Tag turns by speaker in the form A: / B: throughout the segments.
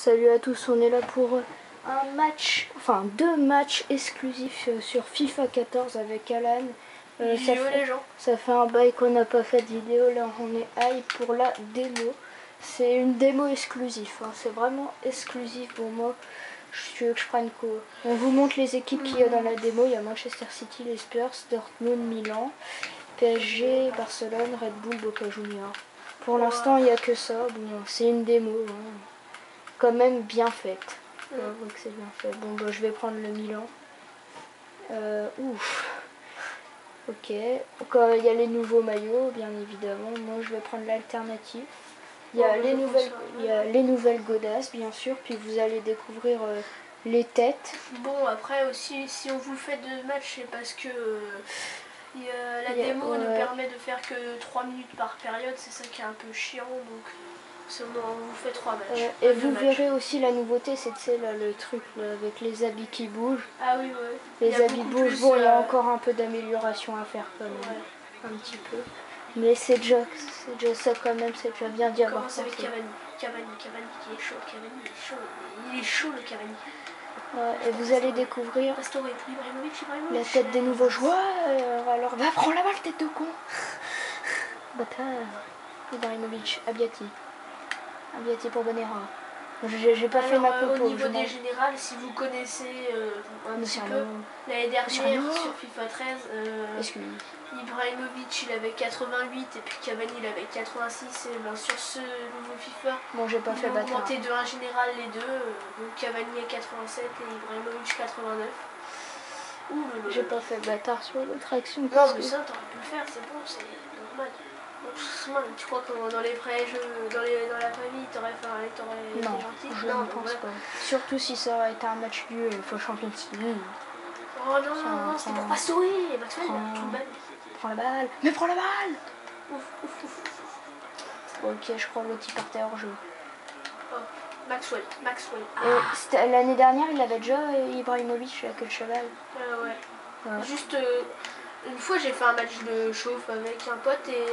A: Salut à tous, on est là pour un match, enfin 2 matchs exclusifs sur FIFA 14 avec Alan. Ça fait un bail qu'on n'a pas fait de vidéo, là on est hype pour la démo. C'est une démo exclusive, hein. C'est vraiment exclusif pour moi. Je veux que je prenne quoi? On vous montre les équipes qu'il y a dans la démo. Il y a Manchester City, les Spurs, Dortmund, Milan, PSG, Barcelone, Red Bull, Boca Juniors. Pour l'instant il n'y a que ça, bon, c'est une démo, hein. Quand même bien faite. On voit que c'est bien fait. Bon, bah, je vais prendre le Milan. Ouf. Ok. Quand il y a les nouveaux maillots, bien évidemment. Moi, je vais prendre l'alternative. Il y a les nouvelles godasses, bien sûr. Puis vous allez découvrir les têtes.
B: Bon, après aussi, si on vous fait 2 matchs, c'est parce que la démo ne permet de faire que 3 minutes par période. C'est ça qui est un peu chiant. Donc, on vous fait 3 matchs.
A: Et vous verrez aussi la nouveauté, c'est là, le truc là, avec les habits qui bougent.
B: Ah oui, ouais.
A: Les habits bougent. Bon, il y a encore un peu d'amélioration à faire quand même.
B: Ouais.
A: Un petit peu. Mais c'est déjà ça quand même, c'est déjà bien d'y avoir
B: pensé. Avec Cavani qui est chaud, il est chaud le Cavani.
A: Ouais, et vous allez découvrir
B: Ibrahimovic,
A: la tête des nouveaux joueurs. Alors va prendre la balle, tête de con. Bâtard. Ibrahimovic, Abiati pour Bonera. J'ai pas fait ma compo.
B: Au niveau des générales, si vous connaissez un petit peu, l'année dernière sur FIFA 13, Ibrahimovic il avait 88 et puis Cavani il avait 86, et ben, sur ce nouveau FIFA,
A: bon, j'ai pas fait
B: ils ont augmenté de 1 général les deux, donc Cavani à 87 et Ibrahimovic 89.
A: J'ai pas fait bâtard sur l'autre action.
B: Non mais ça t'aurais pu le faire, c'est bon, c'est normal. Tu crois que dans les vrais jeux, dans la famille, t'aurais été gentil?
A: Je ne pense pas. Surtout si ça aurait été un match nul, il faut Champions League.
B: Oh non, c'était pour pas sauver. Maxwell,
A: prends la balle. Mais prends la balle. Ok, je crois l'autre il partait hors jeu.
B: Oh, Maxwell.
A: L'année dernière, il avait déjà Ibrahimovic avec le cheval.
B: Ouais. Juste une fois, j'ai fait un match de chauffe avec un pote et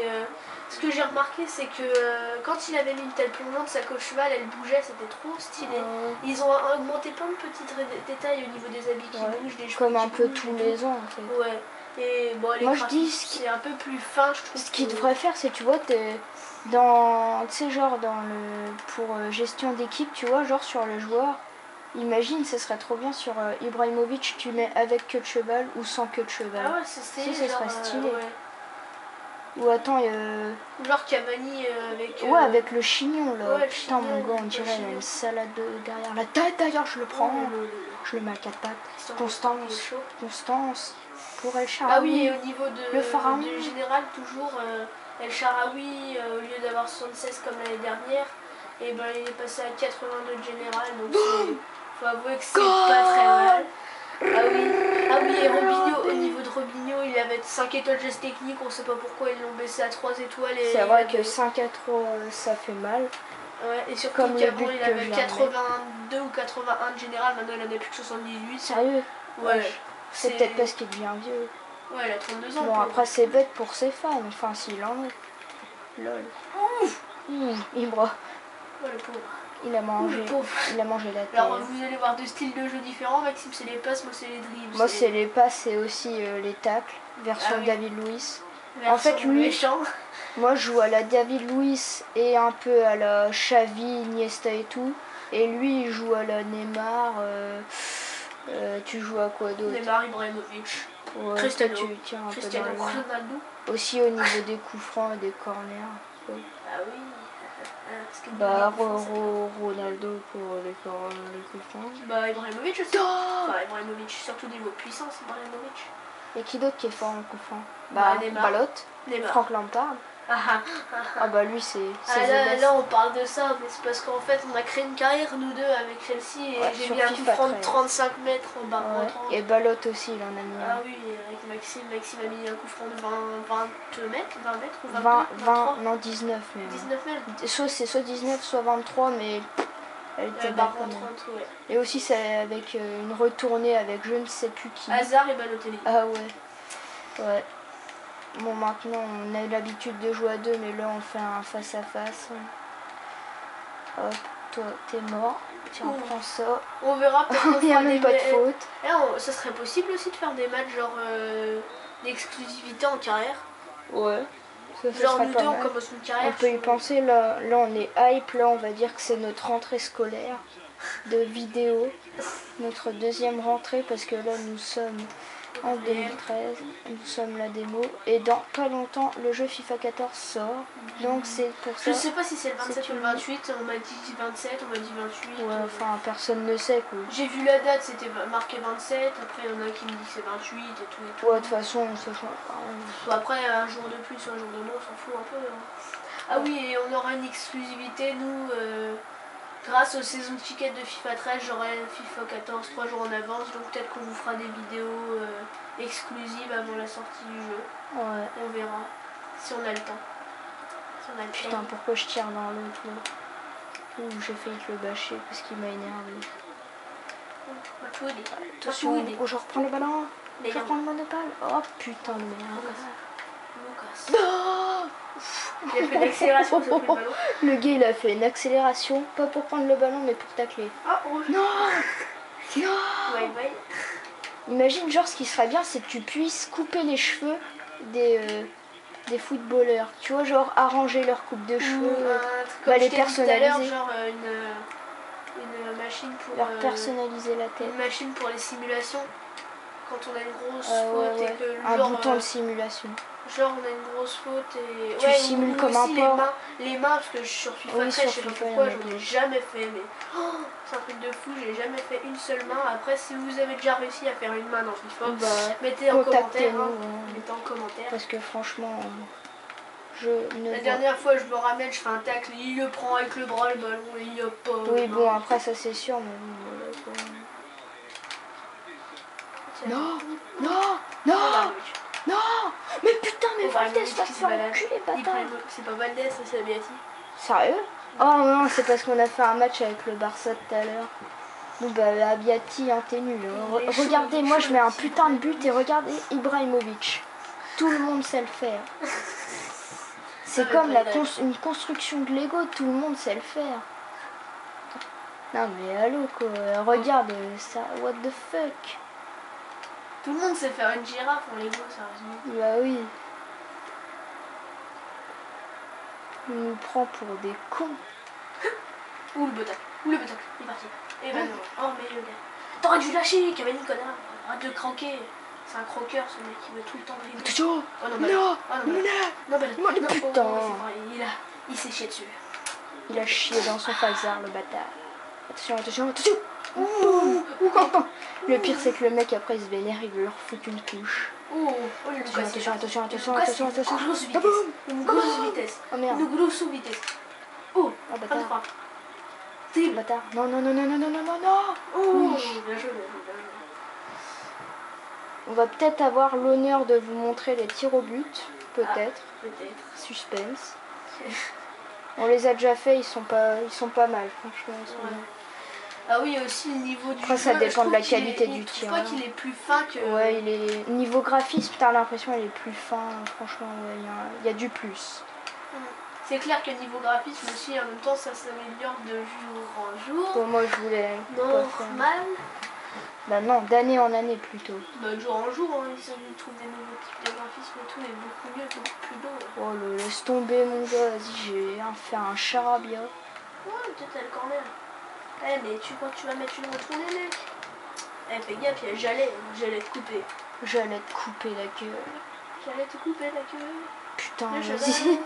B: ce que j'ai remarqué, c'est que quand il avait mis une telle plongeante, sa queue cheval, elle bougeait, c'était trop stylé. Ils ont augmenté plein de petits détails au niveau des habits qui bougent, des cheveux
A: comme un peu tous les ans en fait.
B: Ouais. Et bon,
A: moi je dis
B: c'est un peu plus fin, je trouve.
A: Ce qu'il devrait faire, c'est, tu vois, dans, tu sais, genre pour gestion d'équipe, tu vois, genre sur le joueur. Imagine, ce serait trop bien sur Ibrahimovic, tu mets avec queue de cheval ou sans queue de cheval.
B: Ah ouais, c'est stylé.
A: Ce serait stylé. Ou attends,
B: genre Cavani avec...
A: Ouais, avec le chignon là.
B: Ouais,
A: putain, mon gars, on dirait une salade derrière la tête. D'ailleurs, je le prends. Je le mets à 4 pattes. Constance. Pour El Shaarawy.
B: Ah oui, et au niveau
A: du
B: général, toujours El Shaarawy, au lieu d'avoir 76 comme l'année dernière, et ben il est passé à 82 de général, donc faut avouer que c'est pas très mal. Ah oui, et Robinho, au niveau de Robinho, il avait 5 étoiles geste technique, on sait pas pourquoi ils l'ont baissé à 3 étoiles.
A: C'est vrai que 5 à 3, ça fait mal.
B: Ouais, et surtout qu'avant il avait 82 ou 81 de général, maintenant il en a plus que 78.
A: Sérieux?
B: Ouais.
A: C'est peut-être parce qu'il devient vieux.
B: Ouais, il a 32 ans.
A: Bon, après c'est bête pour ses fans, enfin s'il en est. Lol. Ibra.
B: Ouais, le pauvre.
A: Il a mangé la tête.
B: Alors vous allez voir 2 styles de jeu différents. Maxime c'est les passes, moi c'est les dribbles.
A: Moi c'est les passes et aussi les tacles, version David Luiz. En fait lui,
B: méchant.
A: Moi je joue à la David Luiz et un peu à la Xavi, Iniesta et tout. Et lui il joue à la Neymar. Tu joues à quoi d'autre?
B: Neymar, Ibrahimovic.
A: Ouais,
B: Cristiano.
A: Tu un
B: Cristiano
A: peu dans
B: Ronaldo.
A: Aussi au niveau des coups francs et des corners.
B: Ah oui.
A: Ronaldo pour les coups francs.
B: Bah Ibrahimovic aussi. Enfin Ibrahimovic, surtout niveau puissance, Ibrahimovic.
A: Et qui d'autre qui est fort en coup franc?
B: Neymar.
A: Balotte, Franck Lampard. Ah bah lui c'est
B: là on parle de ça, mais c'est parce qu'en fait on a créé une carrière nous deux avec Chelsea et j'ai mis un coup franc de 35 mètres en bas.
A: Et Balotte aussi il en a mis.
B: Ah oui, avec Maxime a mis un coup franc de 20 mètres ou
A: 20, non 19 même.
B: 19 mètres.
A: C'est soit 19 soit 23 mais elle était bas quand même. Et aussi c'est avec une retournée avec je ne sais plus qui.
B: Hazard et Balotelli.
A: Ah ouais. Bon, maintenant on a l'habitude de jouer à 2, mais là on fait un face à face. Hop. toi, t'es mort. Tiens, prends ça.
B: On verra peut-être qu'on
A: Il n'y a
B: fera
A: même
B: des
A: pas de faute.
B: Ça serait possible aussi de faire des matchs genre d'exclusivité en carrière.
A: Ouais. Ça
B: Genre
A: serait
B: nous
A: pas
B: deux on
A: mal.
B: commence une carrière.
A: On peut y penser, là on est hype, là on va dire que c'est notre rentrée scolaire de vidéo. Notre deuxième rentrée parce que là nous sommes en 2013, nous sommes la démo et dans pas longtemps le jeu FIFA 14 sort. Donc c'est pour ça.
B: Je sais pas si c'est le 27 ou le 28, on m'a dit 27, on m'a dit 28.
A: Ouais, enfin personne ne sait quoi.
B: J'ai vu la date, c'était marqué 27, après il y en a qui me disent que c'est 28 et tout et tout.
A: Ouais, de toute façon ça change pas.
B: Bon, après un jour de plus ou un jour de moins, on s'en fout un peu. Hein. Ah oui, et on aura une exclusivité, nous, grâce aux saisons tickets de FIFA 13, j'aurai FIFA 14 3 jours en avance, donc peut-être qu'on vous fera des vidéos exclusives avant la sortie du jeu.
A: Ouais.
B: On verra, si on a le temps. Si on a le
A: Putain,
B: temps.
A: pourquoi je tire dans l'autre là? Ouh, j'ai failli te le bâcher parce qu'il m'a énervé. Attention, oh, je reprends le ballon. Je reprends le monopole. Oh putain de merde.
B: Oh, il a fait l'accélération pour le ballon.
A: Le gars il a fait une accélération, pas pour prendre le ballon mais pour tacler.
B: Ah, rouge.
A: Non. Non.
B: Ouais, ouais.
A: Imagine genre ce qui serait bien c'est que tu puisses couper les cheveux des footballeurs. Tu vois genre arranger leur coupe de cheveux. Les personnaliser.
B: Genre une machine pour
A: leur personnaliser la tête.
B: Une machine pour les simulations. Quand on a une grosse
A: faute
B: et que
A: un
B: genre,
A: bouton de simulation.
B: Genre on a une grosse faute et
A: tu simules comme un porc.
B: Les mains parce que je suis sur FIFA 13, je sais pas pourquoi, j'en ai jamais fait mais c'est un truc de fou, j'ai jamais fait une seule main. Après si vous avez déjà réussi à faire une main dans FIFA, mettez en commentaire. Mettez en commentaire.
A: Parce que franchement
B: la dernière fois je me ramène, je fais un tacle, il le prend avec le bras le ballon et il y a pas.
A: Oui bon après ça c'est sûr mais non, non, non, non, mais putain, mais Valdez va se faire enculer, bâtard.
B: C'est pas Valdez, c'est Abiati.
A: Sérieux? Oh non, c'est parce qu'on a fait un match avec le Barça tout à l'heure. Bon bah Abiati, hein, t'es nul. Regardez, moi je mets un putain de but et regardez Ibrahimovic. Tout le monde sait le faire. C'est comme une construction de Lego, tout le monde sait le faire. Non mais allô quoi, regarde ça, what the fuck.
B: Tout le monde sait faire une girafe en Lego, sérieusement.
A: Bah oui. Il nous prend pour des cons.
B: Ouh le botac, il est parti. Et ben non, oh mais le gars. T'aurais dû lâcher, Cavani connard. Arrête de cranker. C'est un croqueur ce mec, il veut tout le temps dribbler.
A: Attention.
B: Oh non, non,
A: putain.
B: Il s'est chié dessus.
A: Il a chié dans son phasar, le bâtard. Attention, attention, attention. Le pire c'est que le mec après il se vénère, il veut leur foutre une couche. Attention.
B: Une grosse vitesse.
A: Oh merde.
B: Une grosse vitesse. Oh,
A: bâtard.
B: C'est
A: bâtard. Non.
B: Oh, bien joué.
A: On va peut-être avoir l'honneur de vous montrer les tirs au but. Peut-être. Suspense. On les a déjà fait, ils sont pas mal, franchement.
B: Ah oui, aussi le niveau du
A: jeu. Ça dépend de la qualité du tir.
B: Je crois qu'il est plus fin que...
A: Ouais, il est... Niveau graphisme, t'as l'impression qu'il est plus fin. Franchement, ouais, il y a du plus.
B: C'est clair que niveau graphisme aussi, en même temps, ça s'améliore de jour en jour.
A: Bon, moi, je voulais...
B: Normal.
A: Bah non, d'année en année plutôt.
B: Bah de jour en jour, hein, ils trouvent des nouveaux types de graphisme et tout, et beaucoup mieux, beaucoup plus beau.
A: Oh, laisse tomber mon gars, vas-y, j'ai fait un charabia.
B: Ouais, peut-être à le corner. Eh mais tu crois que tu vas mettre une retournée mec? Eh fais gaffe, j'allais te couper.
A: J'allais te couper la gueule.
B: J'allais te couper la gueule.
A: Putain, vas-y.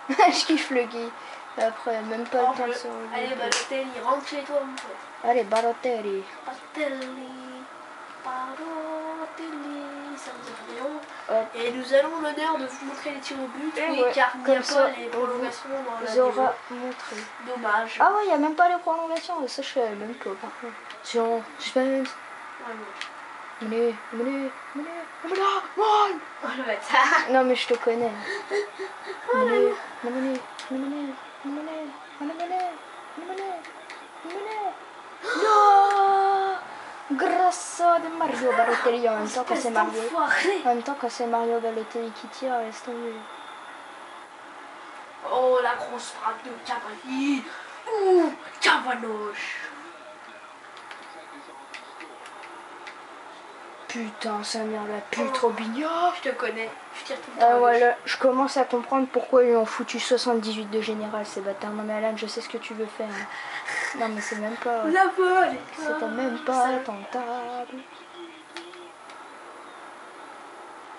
A: Je kiffe le gay. Après, même pas le temps de se relever.
B: Allez Balotelli, rentre chez toi mon pote.
A: Allez Balotelli.
B: Ça nous a fait Et nous allons l'honneur de vous montrer les tirs au but. Oui, car il n'y a pas les prolongations dans la vidéo.
A: Montré.
B: Dommage.
A: Ah ouais, il n'y a même pas les prolongations. Ça, je savais même pas par contre. Tiens, suspense. Menez. Non mais je te connais. Menez. No! Grasso de Mario Balotelli en même temps quand c'est Mario. En même temps quand c'est Mario Balotelli qui tire, laisse tomber.
B: Oh la grosse frappe de Cavani. Ouh, Cavanoche.
A: Putain, sa mère la pute, Robinho.
B: Je te connais, je tire tout le temps.
A: Ah voilà, je commence à comprendre pourquoi ils ont foutu 78 de général, ces bâtards. Non mais Alan, je sais ce que tu veux faire. Non mais c'est même pas...
B: La vol.
A: C'est même pas tentable.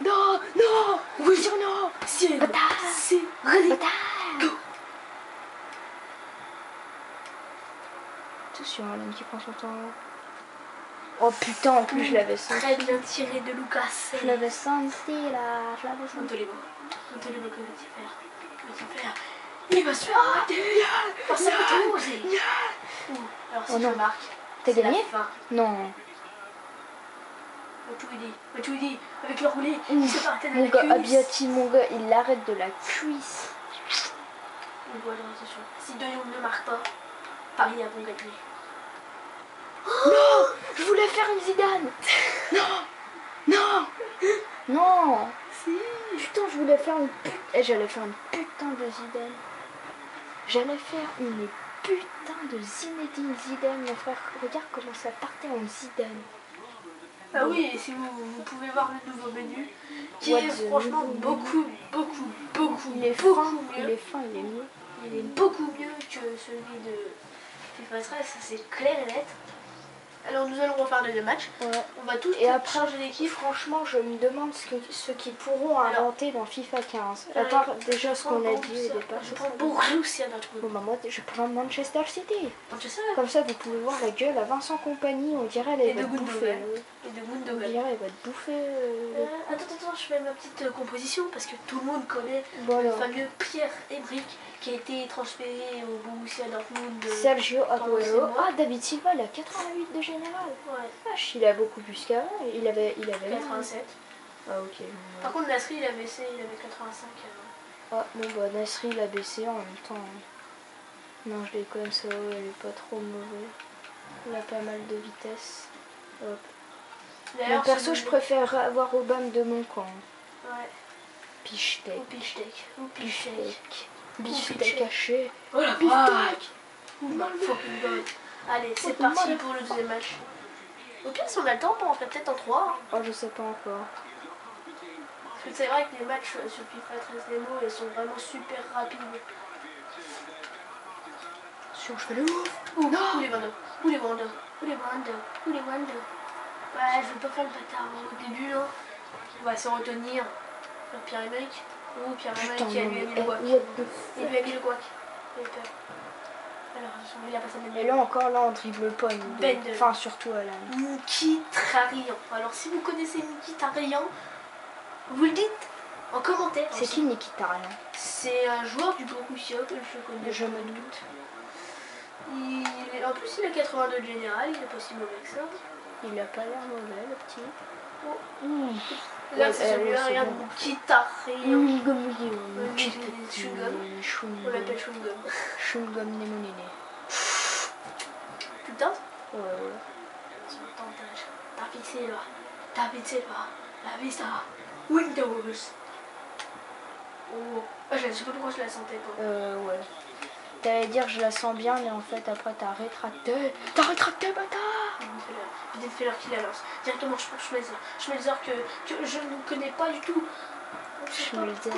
A: Non, non, oui sur non.
B: C'est
A: bâtard.
B: C'est ready.
A: Bâtard.
B: Go.
A: Attention, Alan qui prend son temps. Oh putain, en plus je l'avais senti.
B: Très bien tiré de Lucas.
A: Je l'avais senti là, je l'avais
B: Monte
A: senti.
B: les mots. Monte les mots, que va-t-il faire? Que va-t-il faire? Il va se faire arrêter par sa moto. Alors si je marque,
A: T'as
B: c'est
A: gagné?
B: la fin.
A: Non.
B: Matuidi, avec le roulé, il se partait de
A: Mon
B: la
A: gars,
B: cuisse.
A: Abiati, mon gars, il l'arrête de la cuisse.
B: Donc voilà, attention. Si De Jong ne marque pas, Paris a bon gagné.
A: Non, je voulais faire une Zidane. Non. Non.
B: Si.
A: Putain, je voulais faire une putain. J'allais faire une putain de Zidane. J'allais faire une putain de Zinedine Zidane, mon frère. Regarde comment ça partait en Zidane.
B: Ah oui, et si vous pouvez voir le nouveau menu, qui
A: What
B: est
A: the
B: franchement
A: nouveau
B: beaucoup
A: Il est
B: beaucoup
A: fin, il
B: mieux.
A: est fin, il est mieux.
B: Il est beaucoup mieux que celui de FIFA 13, ça c'est clair et net. Alors nous allons refaire le 2 matchs.
A: Ouais.
B: On va tous
A: Et après,
B: changer d'équipe.
A: franchement, je me demande ce qu'ils pourront inventer dans FIFA 15. À
B: Ouais.
A: part déjà ce qu'on a dit au départ.
B: Je prends Borussia Dortmund.
A: Bon, bah, moi, je prends Manchester City.
B: Manchester
A: Comme ça, vous pouvez voir la gueule à Vincent Compagnie. On dirait elle
B: et
A: va
B: de
A: te bouffer.
B: Gundogan. Et de
A: On
B: Gundogan.
A: dirait elle va te bouffer.
B: Attends, je fais ma petite composition parce que tout le monde connaît
A: Voilà.
B: le fameux Pierre-Emerick qui a été transféré au Borussia Dortmund.
A: Sergio
B: pendant 6
A: Aguero.
B: mois.
A: Ah, David Silva, il a 88 de général.
B: Ouais,
A: Vache, il a beaucoup plus qu'avant. Il avait
B: 87.
A: Ah, ok.
B: Par contre, Nasri, il a baissé, il avait 85 avant.
A: Ah, bon, bah, Nasri, il a baissé en même temps. Non, je déconne, ça, elle est pas trop mauvaise. Il a pas mal de vitesse. Hop. Mon perso, je préfère avoir Aubame de mon camp.
B: Ouais.
A: Pichetek.
B: Ou Pichetek. Ou Pichetek.
A: Pichetek. Bichetek
B: Pichetek.
A: haché.
B: Oh la
A: Pichetek.
B: Ou fucking god. Allez, c'est parti pour le deuxième match. Au pire, si on a le temps, on en ferait peut-être en 3.
A: Oh, je sais pas encore.
B: Parce que c'est vrai que les matchs sur FIFA 13 Nemo, ils sont vraiment super rapides.
A: Sur, je fais le ouf.
B: Ouh, ou les Wando. Ou les Wando. Ou les Wando. Ou les Wando. Ouais, je veux pas faire le bâtard au début, hein. On va se retenir. Faire Pierre-Emerick. Ou Pierre-Emerick
A: Putain,
B: qui a
A: non,
B: lui a mis
A: mais
B: le guac.
A: what the
B: Il lui a mis le guac. Il a peur. Alors, il a passé le
A: Et là encore, là, on dribble pas une deux.
B: Ben de-
A: Enfin, surtout Alan.
B: Mkhitaryan. Alors, si vous connaissez Mkhitaryan, vous le dites en commentaire.
A: C'est qui Mkhitaryan?
B: C'est un joueur du Borussia que je connais.
A: Je me doute.
B: En plus, il a 82 de général, il est pas si mauvais que ça.
A: Il a pas l'air mauvais, le petit.
B: Oh.
A: Mmh.
B: Là,
A: Ouais,
B: c'est celui-là,
A: c'est
B: regarde,
A: bon.
B: Mkhitaryan.
A: Chewing-gum.
B: On l'appelle chewing-gum.
A: Chewing-gum Nemonene.
B: Putain,
A: Ouais, ouais.
B: son tentage. David Silva. La Vista. Windows. Oh. Ah, je sais pas pourquoi je la sentais pas.
A: Ouais. T'allais dire je la sens bien, mais en fait après t'as rétracté. T'as rétracté, bâtard!
B: Peut-être fait l'heure qui la lance. Directement, je prends Schmelzer. Schmelzer que je ne connais pas du tout.
A: Schmelzer.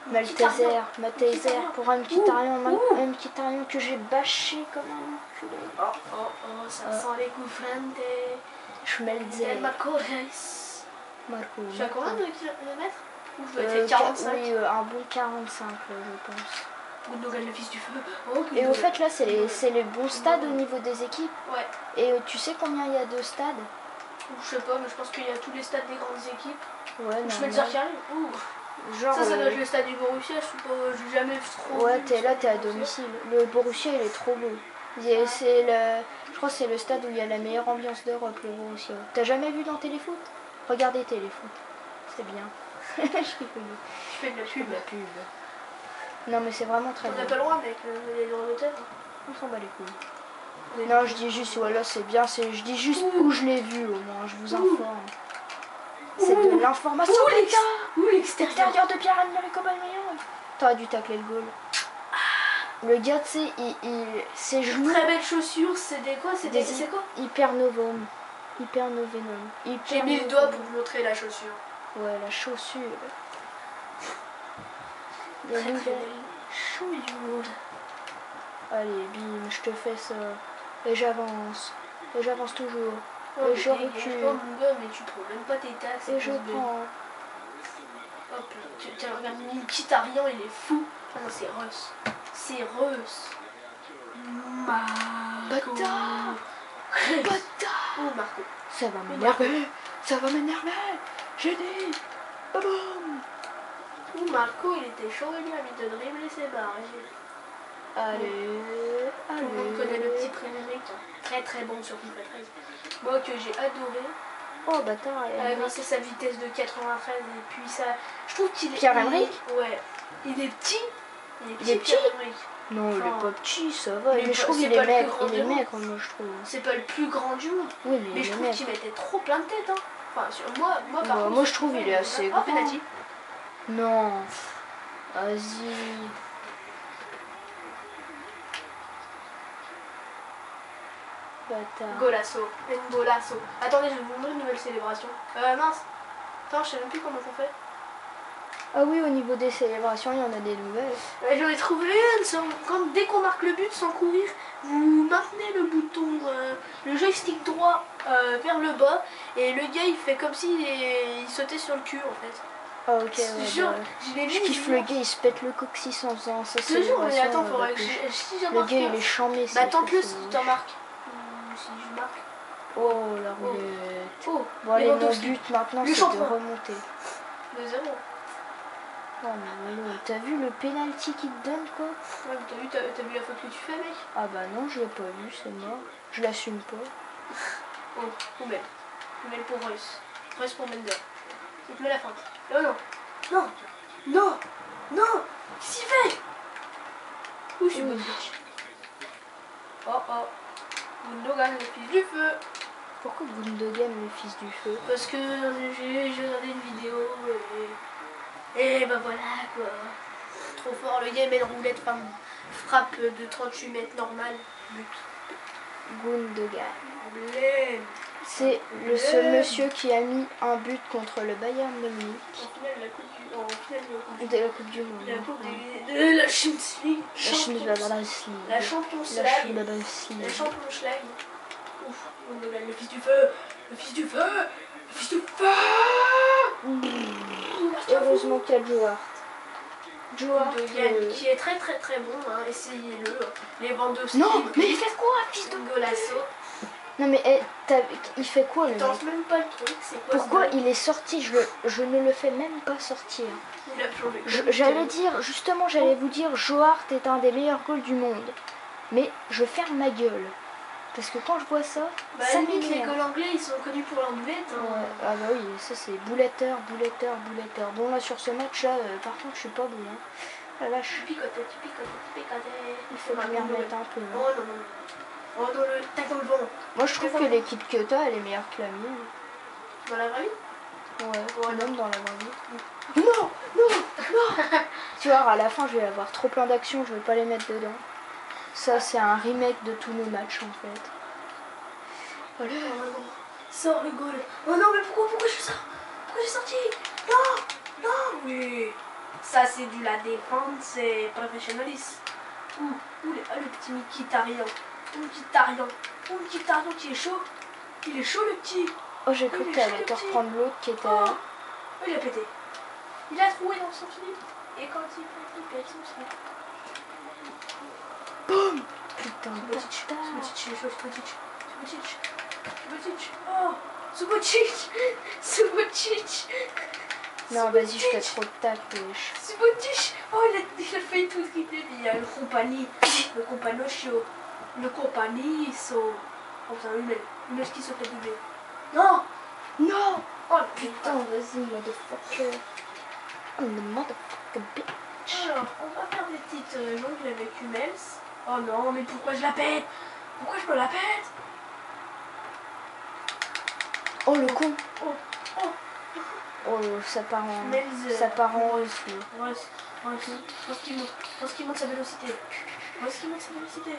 B: Mkhitaryan.
A: Malteser pour un Mkhitaryan que j'ai bâché comme un enculé.
B: Oh, ça sent les coups flantés.
A: Schmelzer.
B: Marco Reis.
A: Marco.
B: Tu as combien de kilomètres? Ou je dois être 45.
A: Oui, un bon 45, je pense.
B: Gundogan, le fils du feu. Oh,
A: Et au fait, là, c'est les bons stades au niveau des équipes.
B: Ouais.
A: Et tu sais combien il y a de stades?
B: Je sais pas, mais je pense qu'il y a tous les stades des grandes équipes.
A: Ouais, non.
B: Schmelzer qui arrive. Ouh.
A: Genre,
B: Ça doit être le stade du Borussia. Je sais pas, j'ai jamais trop.
A: ouais,
B: vu
A: t'es
B: le
A: là,
B: stade
A: t'es à
B: du Borussia.
A: domicile. Le Borussia, il est trop beau. C'est je crois que c'est le stade où il y a la meilleure ambiance d'Europe, le Borussia. T'as jamais vu dans Téléfoot? Regardez Téléfoot. C'est bien. Je
B: fais de la pub.
A: Non, mais c'est vraiment très
B: On
A: bien.
B: n'a pas le droit, mec. Les droits d'auteur.
A: On s'en bat les couilles. Non, je dis juste, voilà, c'est bien. Je dis juste où je l'ai vu, au moins. Je vous informe. C'est de l'information.
B: Ouh, l'extérieur.
A: Extérieur de Pierre-Emerick Aubameyang. T'aurais dû tacler le goal. Le gars, tu sais, ses genoux...
B: Très belles chaussures, c'est des quoi? C'est quoi?
A: Hypernoveum. Hypernovenum.
B: J'ai mis le doigt pour vous montrer la chaussure.
A: Ouais, la chaussure.
B: Très belle chaussure.
A: Allez, bim, je te fais ça. Et j'avance. Et j'avance toujours.
B: Oh,
A: et je recule.
B: Oh mon gars, mais tu prends même pas tes tasses.
A: Et je prends.
B: Hop, tiens, regarde, mon petit Arian, il est fou. Ah non, c'est Russ. C'est Russ. Marco.
A: Bâtard. Bâtard.
B: Oh, Marco.
A: Ça va m'énerver. Ça va m'énerver. J'ai dit. Boum.
B: Oh, Marco, il était chaud, il a mis de dribbler ses barres.
A: Allez.
B: Tout le monde connaît le petit Frédéric. Très très bon sur FIFA 13. Moi que j'ai adoré.
A: Oh, bâtard.
B: Grâce à sa vitesse de 93 et puis ça. Je trouve qu'il est.
A: Pierre-Emerick.
B: Ouais. Il est petit.
A: Il est petit. Non, il est pas petit, ça va. Mais je trouve qu'il est maigre. Il est maigre, moi je trouve.
B: C'est pas le plus grand du monde.
A: Oui,
B: mais je trouve qu'il mettait trop plein de tête. Hein. Enfin, moi par contre.
A: Moi je trouve qu'il est assez grand.
B: Penalty.
A: Non. Vas-y. Bâtard.
B: Golasso. Golasso. Attendez, je vais vous montrer une nouvelle célébration. Mince. Attends, je sais même plus comment on fait.
A: Ah oui, au niveau des célébrations, il y en a des nouvelles.
B: J'en ai trouvé une. Dès qu'on marque le but sans courir, vous maintenez le bouton, le joystick droit vers le bas et le gars il fait comme s'il sautait sur le cul en fait.
A: Ah ok, ouais,
B: genre, je
A: kiffe le gars, il se pète le coccyx en faisant ça.
B: Je te jure, mais attends, faudrait que si j'en marque.
A: Le gars il est chambé.
B: Bah tente-le si tu t'en marques. Si je marque.
A: Oh la roulette.
B: Oh,
A: bon allez, mon but maintenant c'est de remonter.
B: 2-0.
A: Oh mais Melo, t'as vu le penalty qu'il te donne quoi?
B: Ouais, t'as vu la faute que tu fais mec?
A: Ah bah non, je l'ai pas vu, c'est mort. Je l'assume pas.
B: Oh, poubelle. Poubelle pour Russ. Russ pour Mender. Il te met la feinte. Non, non. Non. Non. Non. Qu'est-ce qu'il fait? Où c'est Modric? Oh oh. Gundogan, le fils du feu.
A: Pourquoi Gundogan, le fils du feu?
B: Parce que j'ai regardé une vidéo et bah voilà quoi. Trop fort, le gars met une roulette, enfin, frappe de 38 mètres normal. But.
A: Gundogan. C'est le seul monsieur qui a mis un but contre le Bayern de Munich.
B: En finale de la Coupe du Monde.
A: De la Coupe du Monde.
B: De la Coupe de la Champions League.
A: La
B: Champions League. La Champions League. Ouf, Gundogan, le fils du feu. Le fils du feu. Le fils du feu.
A: Heureusement qu'il y a Jouard.
B: Qui est très très très bon, hein. Essayez-le. Les Lewandowski.
A: Non, mais il fait quoi, fils de
B: Golasso?
A: Non mais il fait quoi le mec?
B: Tente même pas le truc, c'est quoi?
A: Pourquoi il est sorti? Je ne le fais même pas sortir.
B: Il a plongé.
A: J'allais dire, justement j'allais vous dire, Jouard est un des meilleurs goals du monde. Mais je ferme ma gueule. Parce que quand je vois ça, ça
B: limite les
A: m'énerve.
B: goals anglais ils sont connus pour leur boulette. Hein.
A: Ouais. Ah bah oui, ça c'est bouletteur. Bon là sur ce match là, par contre je suis pas bon. Hein. Ah, là je
B: picotais.
A: Il faut que je m'y remette un peu. Hein.
B: Oh non, non. Oh dans le tac dans le vent.
A: Moi je trouve que l'équipe que t'as elle est meilleure que la mienne.
B: Dans la vraie vie?
A: Ouais, même dans la vraie vie. Non. Tu vois, à la fin je vais avoir trop plein d'actions, je vais pas les mettre dedans. Ça c'est un remake de tous nos matchs en fait. Voilà.
B: Oh, sors le goal. Oh non mais pourquoi je fais ça? Pourquoi j'ai sorti? Non. Oui. Ça c'est du la défense, c'est professionnalisme. Le petit Mkhitaryan. Le petit Tarian qui est chaud. Il est chaud le petit.
A: Oh j'ai cru que t'allais te reprendre l'autre qui était...
B: Oh, il a pété. Il a trouvé dans son slip. Et quand il pète son slip.
A: Boum. Putain,
B: Subotic. Oh, Subotic.
A: Non, vas-y, je fais trop de tac, wesh.
B: Subotic. Oh, il a fait tout ce qu'il était. Il y a le compagnie chaud. Le compagnie, so. Oh, putain, une qui se fait doubler. Non. Oh,
A: putain, vas-y, motherfucker. I'm the motherfucker bitch.
B: Alors, on va faire des petites jongles avec Hummels. Oh non, mais pourquoi je la pète? Pourquoi je me la pète?
A: Oh le con.
B: Oh,
A: ça part en aussi.
B: Ouais, parce qu'il monte sa vélocité. Où est-ce qu'il monte sa vélocité?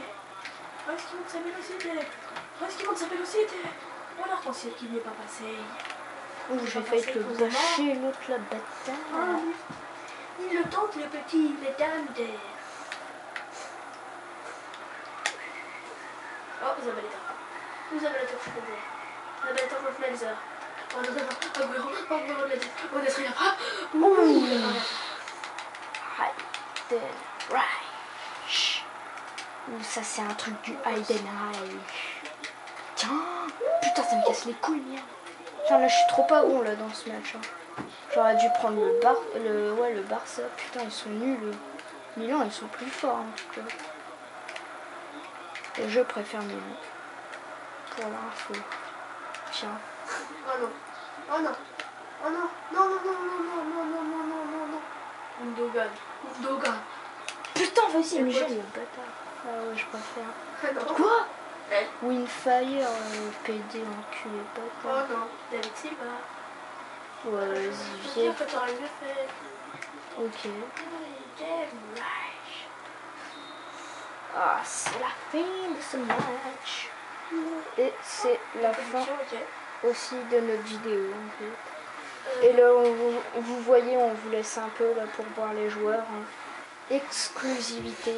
B: Où est-ce qu'il monte sa vélocité? Où est-ce qu'il monte sa vélocité? Oh l'arc-en-ciel qui n'est pas passé.
A: J'ai failli le bâcher l'autre la bataille.
B: Il le tente le petit, les dames d'air. Oh, vous avez l'état. Vous avez la torche de l'air. Vous avez la torche de Melzer. Oh non, non, non, Aguero, on est rien.
A: Hayden Reich. Ça c'est un truc du Hayden Reich. Tiens, putain ça me casse les couilles, merde. Tiens là je suis trop pas bon là dans ce match. Hein. J'aurais dû prendre le Barça. Putain ils sont nuls. Milan ils sont plus forts en tout cas. Et je préfère Milan. Pour l'info. Tiens.
B: Oh non. Oh non. Oh non. Non, non, non, non, non, non, non, non, non, non, non. Undogan.
A: Putain, vas-y, mais j'aime le bâtard. Ah ouais, je préfère.
B: Ah non.
A: Quoi?
B: Eh.
A: Winfire, PD, enculé, bâtard.
B: Oh non. David Silva.
A: Ouais, vas-y, viens.
B: T'aurais mieux fait.
A: Ok. Ah, c'est la fin de ce match. Et c'est la fin aussi de notre vidéo en fait. Et là, vous voyez, on vous laisse un peu là pour voir les joueurs. Hein. Exclusivité.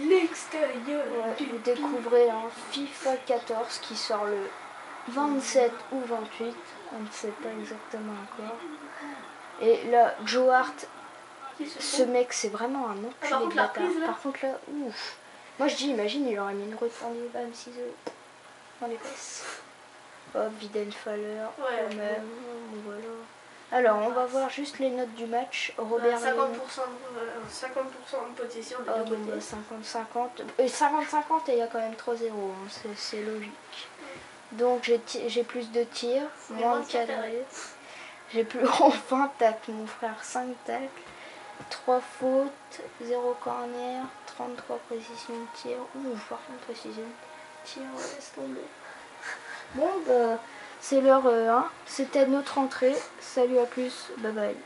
B: L'extérieur.
A: Ouais, vous découvrez un FIFA 14 qui sort le 27 ou 28. On ne sait pas exactement encore. Et là, Joe Hart, ce mec, c'est vraiment un enculé de bâtard. Par contre là, ouf. Moi je dis, imagine, il aurait mis une retournée bam ciseaux dans les fesses. Hop, Wiedenfaller, quand même. Voilà. Alors, on va voir juste les notes du match. Robert
B: 50% de possession des deux côtés.
A: 50-50. 50-50 et il y a quand même 3-0. Hein. C'est logique. Donc j'ai plus de tirs, moins de cadrés. J'ai plus 20 tacles, mon frère. 5 tacles, 3 fautes, 0 corner, 33 précisions de tir. Ouh, par contre, précision de tir, laisse tomber. Bon, bah, c'est l'heure 1. C'était notre entrée. Salut, à plus. Bye bye.